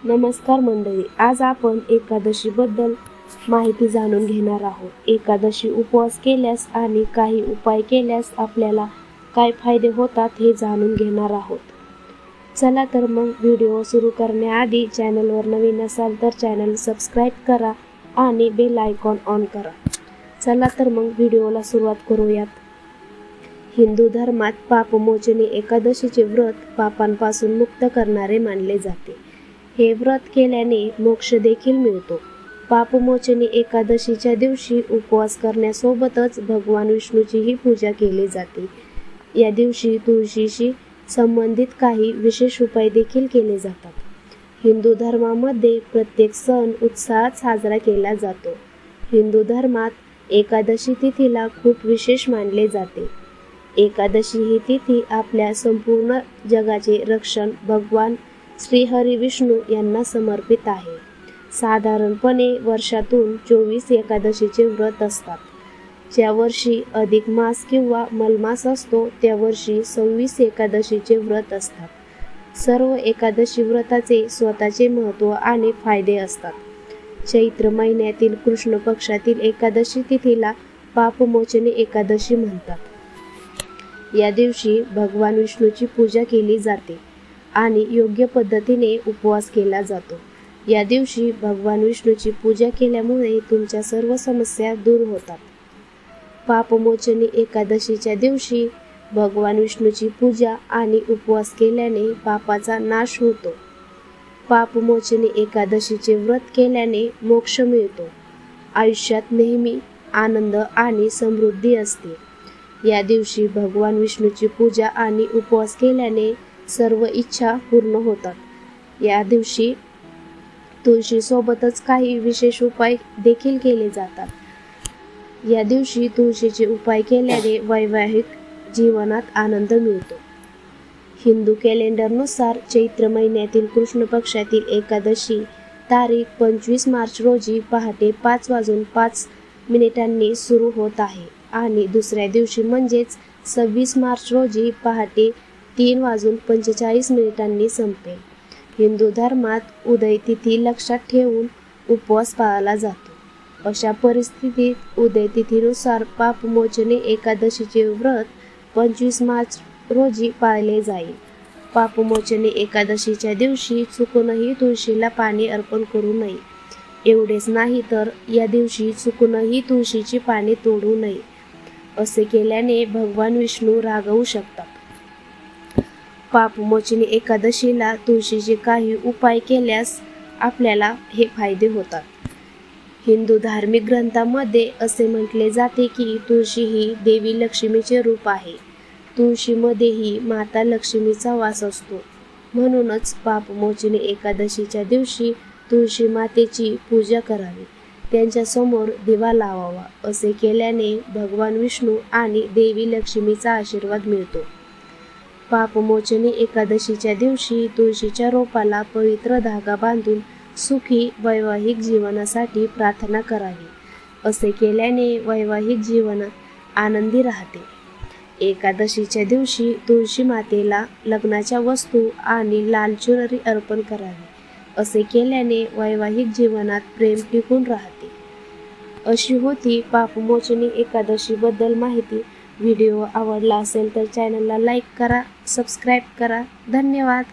नमस्कार मंडळी, आज आपण एकादशी बद्दल माहिती जाणून घेणार आहोत। एकादशी उपवास केल्यास आणि काही उपाय केल्यास आपल्याला काय फायदे होतात हे जाणून घेणार आहोत। चला तर मग व्हिडिओ सुरू करण्याआधी चॅनलवर नवीन असाल तर चॅनल सबस्क्राइब करा आणि बेल आयकॉन ऑन करा। चला तर मग व्हिडिओला सुरुवात करूयात। हिंदू धर्मात पापमोचनी एकादशीचे व्रत पापांपासून मुक्त करणारे मानले जाते। हे व्रत केल्याने मोक्ष देखील मिळतो। पापमोचनी एकादशीच्या दिवशी उपवास करण्यासोबतच भगवान विष्णूचीही पूजा केली जाते। या दिवशी तुळशीशी संबंधित काही विशेष उपाय देखील केले जातात। हिंदू धर्मामध्ये प्रत्येक सण उत्साहात साजरा केला जातो। हिंदू धर्मात एकादशी तिथीला खूप विशेष मानले जाते। एकादशी ही तिथी आपल्या संपूर्ण जगाचे रक्षण भगवान श्री हरी विष्णू यांना समर्पित आहे। साधारणपणे वर्षातून 24 एकादशीचे व्रत असतात। ज्या वर्षी अधिक मास किंवा मलमास असतो त्या वर्षी 26 एकादशीचे व्रत असतात। सर्व एकादशी व्रताचे स्वतःचे महत्त्व आणि फायदे असतात। चैत्र महिन्यातील कृष्ण पक्षातील एकादशी तिथीला पापमोचनी एकादशी म्हणतात। या दिवशी भगवान विष्णूची पूजा केली जाते आणि योग्य पद्धतीने उपवास केला जातो। या दिवशी भगवान विष्णूची पूजा केल्यामुळे तुमच्या सर्व समस्या दूर होतात। पापमोचनी एकादशीच्या दिवशी भगवान विष्णूची पूजा आणि उपवास केल्याने पापाचा नाश होतो। पापमोचनी एकादशीचे व्रत केल्याने मोक्ष मिळतो। आयुष्यात नेहमी आनंद आणि समृद्धी असते। या दिवशी भगवान विष्णूची पूजा आणि उपवास केल्याने सर्व इच्छा पूर्ण होतात। या दिवशी तुळशीसोबतच काही विशेष उपाय देखील केले जातात। या दिवशी तुळशीचे उपाय केल्याने वैवाहिक जीवनात आनंद मिळतो। हिंदू कॅलेंडरनुसार चैत्र महिन्यातील कृष्ण पक्षातील एकादशी तारीख 25 मार्च रोजी पहाटे 5:05 सुरू होत आहे आणि दुसऱ्या दिवशी म्हणजेच 26 मार्च रोजी पहाटे 3:45 संपेल। हिंदू धर्मात उदय तिथी लक्षात ठेवून उपवास पाळला जातो। अशा परिस्थितीत उदय तिथीनुसार पापमोचनी एकादशीचे व्रत 25 मार्च रोजी पाळले जाईल। पापमोचनी एकादशीच्या दिवशी चुकूनही तुळशीला पाणी अर्पण करू नये। एवढेच नाही तर या दिवशी चुकूनही तुळशीची पाने तोडू नये। असे केल्याने भगवान विष्णू रागावू शकतात। पापमोचनी एकादशीला तुळशीचे काही उपाय केल्यास आपल्याला हे फायदे होतात। हिंदू धार्मिक ग्रंथांमध्ये असे म्हटले जाते की तुळशी ही देवी लक्ष्मीचे रूप आहे। तुळशीमध्येही माता लक्ष्मीचा वास असतो। म्हणूनच पापमोचनी एकादशीच्या दिवशी तुळशी मातेची पूजा करावी, त्यांच्यासमोर दिवा लावावा। असे केल्याने भगवान विष्णू आणि देवी लक्ष्मीचा आशीर्वाद मिळतो। पापमोचनी एकादशीच्या दिवशी तुळशीच्या रोपाला पवित्र धागा बांधून सुखी वैवाहिक जीवनासाठी प्रार्थना करावी। असे केल्याने वैवाहिक जीवन आनंदी राहते। एकादशीच्या दिवशी तुळशी मातेला लग्नाच्या वस्तू आणि लाल चुनरी अर्पण करावी। असे केल्याने वैवाहिक जीवनात प्रेम टिकून राहते। अशी होती पापमोचनी एकादशी बद्दल माहिती। व्हिडिओ आवडला असेल तर चॅनलला लाईक करा, सबस्क्राइब करा। धन्यवाद।